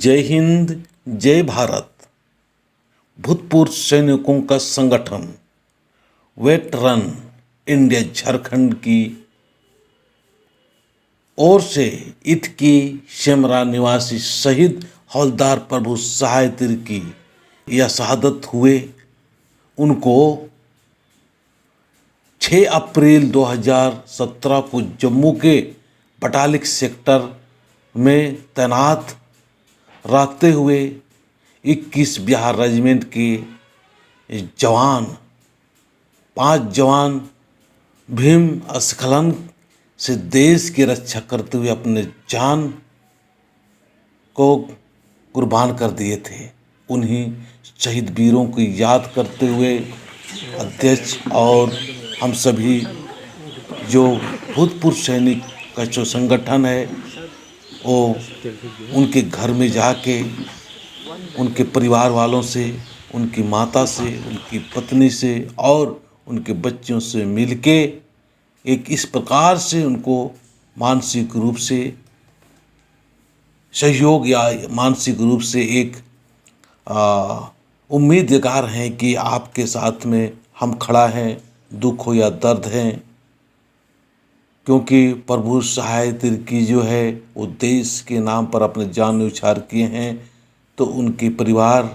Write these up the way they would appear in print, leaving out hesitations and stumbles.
जय हिंद, जय भारत। भूतपूर्व सैनिकों का संगठन वेटरन इंडिया झारखंड की ओर से इटकी शेमरा निवासी शहीद हवलदार प्रभु सहाय तिर की यह शहादत हुए, उनको 6 अप्रैल 2017 को जम्मू के बटालिक सेक्टर में तैनात रहते हुए 21 बिहार रेजिमेंट के जवान 5 जवान भीम स्खलन से देश की रक्षा करते हुए अपने जान को कुर्बान कर दिए थे। उन्हीं शहीद वीरों की याद करते हुए अध्यक्ष और हम सभी जो भूतपूर्व सैनिक का जो संगठन है वो उनके घर में जाके उनके परिवार वालों से, उनकी माता से, उनकी पत्नी से और उनके बच्चों से मिलके एक इस प्रकार से उनको मानसिक रूप से सहयोग या मानसिक रूप से एक उम्मीदगार हैं कि आपके साथ में हम खड़ा हैं, दुख हो या दर्द हैं, क्योंकि प्रभु सहाय तिर की जो है वो देश के नाम पर अपने जान न्यौछावर किए हैं, तो उनके परिवार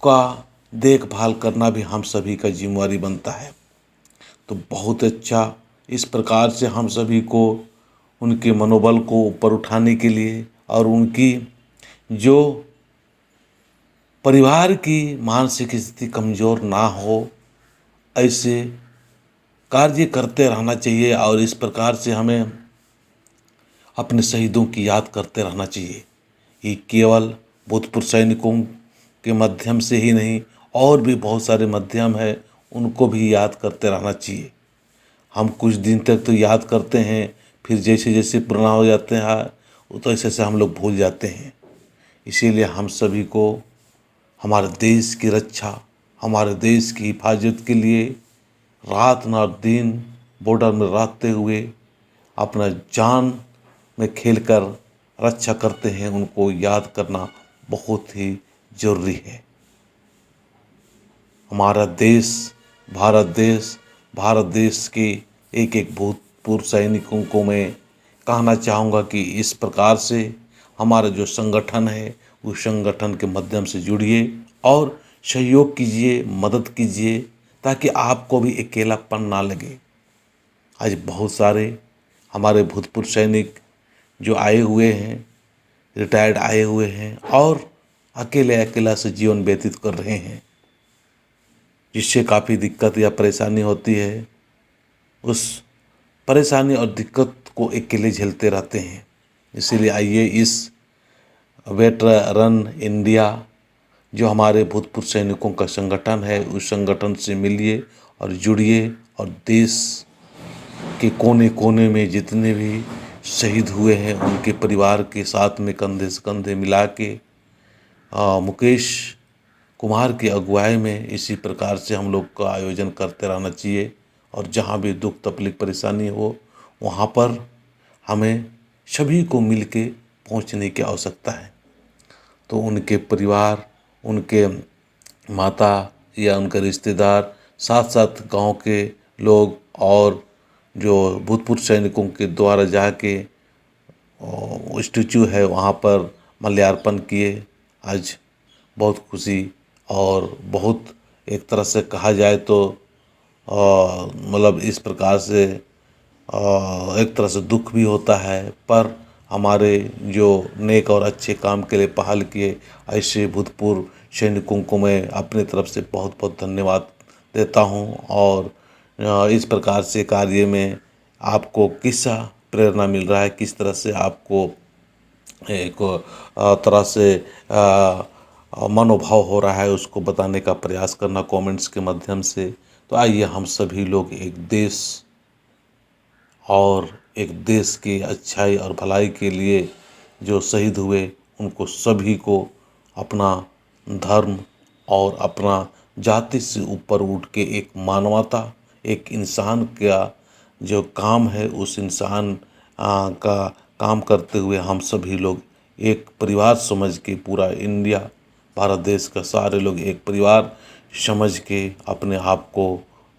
का देखभाल करना भी हम सभी का जिम्मेवारी बनता है। तो बहुत अच्छा, इस प्रकार से हम सभी को उनके मनोबल को ऊपर उठाने के लिए और उनकी जो परिवार की मानसिक स्थिति कमज़ोर ना हो, ऐसे कार्य करते रहना चाहिए और इस प्रकार से हमें अपने शहीदों की याद करते रहना चाहिए। ये केवल भूतपूर्व सैनिकों के माध्यम से ही नहीं, और भी बहुत सारे माध्यम है, उनको भी याद करते रहना चाहिए। हम कुछ दिन तक तो याद करते हैं, फिर जैसे जैसे पुराना हो जाते हैं वो तो ऐसे ऐसे हम लोग भूल जाते हैं। इसीलिए हम सभी को हमारे देश की रक्षा, हमारे देश की हिफाजत के लिए रात न दिन बॉर्डर में रहते हुए अपना जान में खेलकर रक्षा करते हैं, उनको याद करना बहुत ही जरूरी है। हमारा देश भारत देश के एक एक भूतपूर्व सैनिकों को मैं कहना चाहूँगा कि इस प्रकार से हमारा जो संगठन है उस संगठन के माध्यम से जुड़िए और सहयोग कीजिए, मदद कीजिए, ताकि आपको भी अकेलापन ना लगे। आज बहुत सारे हमारे भूतपूर्व सैनिक जो आए हुए हैं, रिटायर्ड आए हुए हैं और अकेला से जीवन व्यतीत कर रहे हैं, जिससे काफ़ी दिक्कत या परेशानी होती है। उस परेशानी और दिक्कत को अकेले झेलते रहते हैं। इसीलिए आइए इस वेटरन इंडिया जो हमारे भूतपूर्व सैनिकों का संगठन है, उस संगठन से मिलिए और जुड़िए और देश के कोने कोने में जितने भी शहीद हुए हैं उनके परिवार के साथ में कंधे से कंधे मिला के मुकेश कुमार की अगुवाई में इसी प्रकार से हम लोग का आयोजन करते रहना चाहिए। और जहाँ भी दुख तकलीफ परेशानी हो वहाँ पर हमें सभी को मिल के पहुँचने की आवश्यकता है। तो उनके परिवार, उनके माता या उनके रिश्तेदार, साथ साथ गांव के लोग और जो भूतपूर्व सैनिकों के द्वारा जाके स्टैचू है वहाँ पर माल्यार्पण किए। आज बहुत खुशी और बहुत एक तरह से कहा जाए तो मतलब इस प्रकार से एक तरह से दुख भी होता है, पर हमारे जो नेक और अच्छे काम के लिए पहल किए ऐसे भूतपूर्व सैनिकों को मैं अपने तरफ से बहुत बहुत धन्यवाद देता हूं। और इस प्रकार से कार्य में आपको किस प्रेरणा मिल रहा है, किस तरह से आपको एक तरह से मनोभाव हो रहा है, उसको बताने का प्रयास करना कमेंट्स के माध्यम से। तो आइए हम सभी लोग एक देश और एक देश की अच्छाई और भलाई के लिए जो शहीद हुए उनको सभी को अपना धर्म और अपना जाति से ऊपर उठ के एक मानवता, एक इंसान का जो काम है उस इंसान का काम करते हुए हम सभी लोग एक परिवार समझ के, पूरा इंडिया, भारत देश का सारे लोग एक परिवार समझ के अपने आप को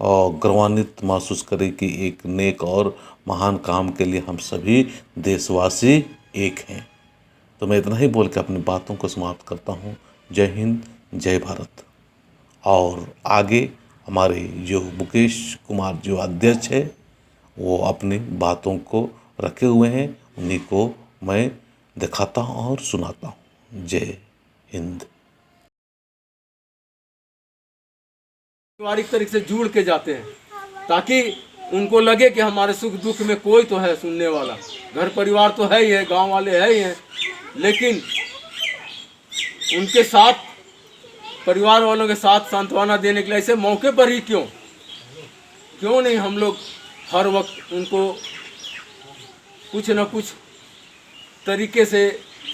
गौरवान्वित महसूस करें कि एक नेक और महान काम के लिए हम सभी देशवासी एक हैं। तो मैं इतना ही बोल के अपनी बातों को समाप्त करता हूँ। जय हिंद, जय भारत। और आगे हमारे जो मुकेश कुमार जो अध्यक्ष है वो अपनी बातों को रखे हुए हैं, उन्हीं को मैं दिखाता हूँ और सुनाता हूँ। जय हिंद। पारिवारिक तरीके से जुड़ के जाते हैं ताकि उनको लगे कि हमारे सुख दुख में कोई तो है सुनने वाला। घर परिवार तो है ही है, गांव वाले है ही हैं, लेकिन उनके साथ, परिवार वालों के साथ सांत्वना देने के लिए ऐसे मौके पर ही क्यों नहीं हम लोग हर वक्त उनको कुछ न कुछ तरीके से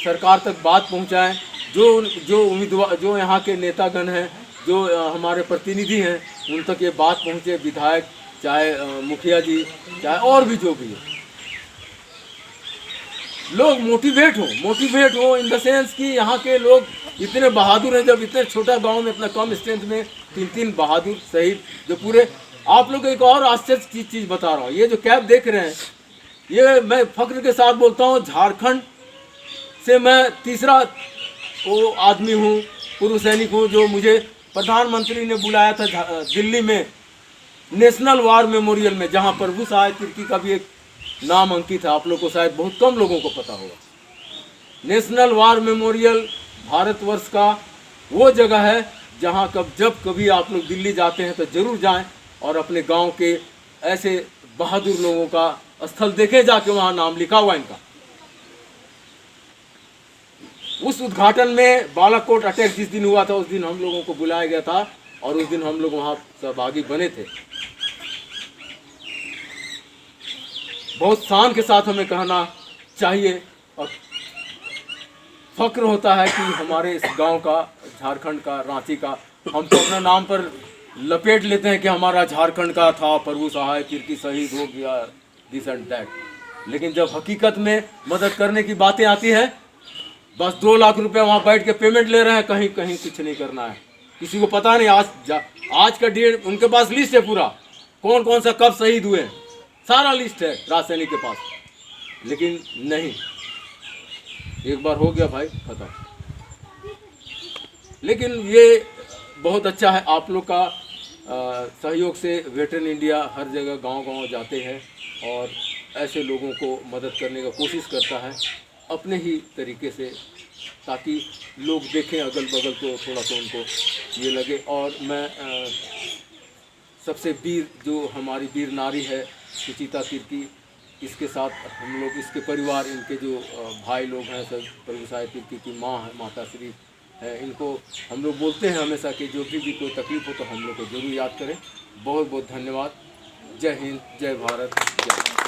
सरकार तक बात पहुंचाएं। जो उम्मीदवार, जो यहाँ के नेतागण हैं, जो हमारे प्रतिनिधि हैं, उन तक ये बात पहुंचे, विधायक चाहे मुखिया जी, चाहे और भी जो भी है, लोग मोटिवेट हो इन द सेंस कि यहाँ के लोग इतने बहादुर हैं। जब इतने छोटा गांव में इतना कम स्ट्रेंथ में 3 बहादुर शहीद, जो पूरे, आप लोग एक और आश्चर्य की चीज़ बता रहा हूँ, ये जो कैप देख रहे हैं, ये मैं फख्र के साथ बोलता हूँ, झारखंड से मैं तीसरा वो आदमी हूँ, पूर्व सैनिक हूँ, जो मुझे प्रधानमंत्री ने बुलाया था दिल्ली में नेशनल वार मेमोरियल में, जहाँ प्रभु सहाय तिर्की का भी एक नाम अंकित है। आप लोग को शायद बहुत कम लोगों को पता होगा। नेशनल वार मेमोरियल भारतवर्ष का वो जगह है जहाँ जब कभी आप लोग दिल्ली जाते हैं तो जरूर जाएं और अपने गांव के ऐसे बहादुर लोगों का स्थल देखें, जाके वहाँ नाम लिखा हुआ इनका। उस उद्घाटन में बालाकोट अटैक जिस दिन हुआ था, उस दिन हम लोगों को बुलाया गया था और उस दिन हम लोग वहाँ सहभागी बने थे। बहुत शान के साथ हमें कहना चाहिए और फक्र होता है कि हमारे इस गांव का, झारखंड का, रांची का, हम तो अपने नाम पर लपेट लेते हैं कि हमारा झारखंड का था, प्रभु सहाय तिर्की शहीद हो गया, दिस एंड दैट। लेकिन जब हकीकत में मदद करने की बातें आती है, बस 2 लाख रुपए वहाँ बैठ के पेमेंट ले रहे हैं, कहीं कहीं कुछ नहीं करना है। किसी को पता नहीं, आज का डेट उनके पास लिस्ट है पूरा, कौन कौन सा कब शहीद हुए, सारा लिस्ट है राजसैनिक के पास, लेकिन नहीं, एक बार हो गया भाई खत्म। लेकिन ये बहुत अच्छा है, आप लोग का सहयोग से वेटरन इंडिया हर जगह गांव-गांव जाते हैं और ऐसे लोगों को मदद करने का कोशिश करता है अपने ही तरीके से, ताकि लोग देखें अगल बगल को, थोड़ा सा उनको ये लगे। और मैं सबसे वीर, जो हमारी वीर नारी है सुचिता तिर्की, इसके साथ हम लोग, इसके परिवार, इनके जो भाई लोग हैं सब, प्रभु सहाय तिर्की की माँ है, माता श्री है, इनको हम लोग बोलते हैं हमेशा कि जो भी कोई तकलीफ हो तो हम लोग को जरूर याद करें। बहुत बहुत धन्यवाद। जय हिंद, जय भारत, जय।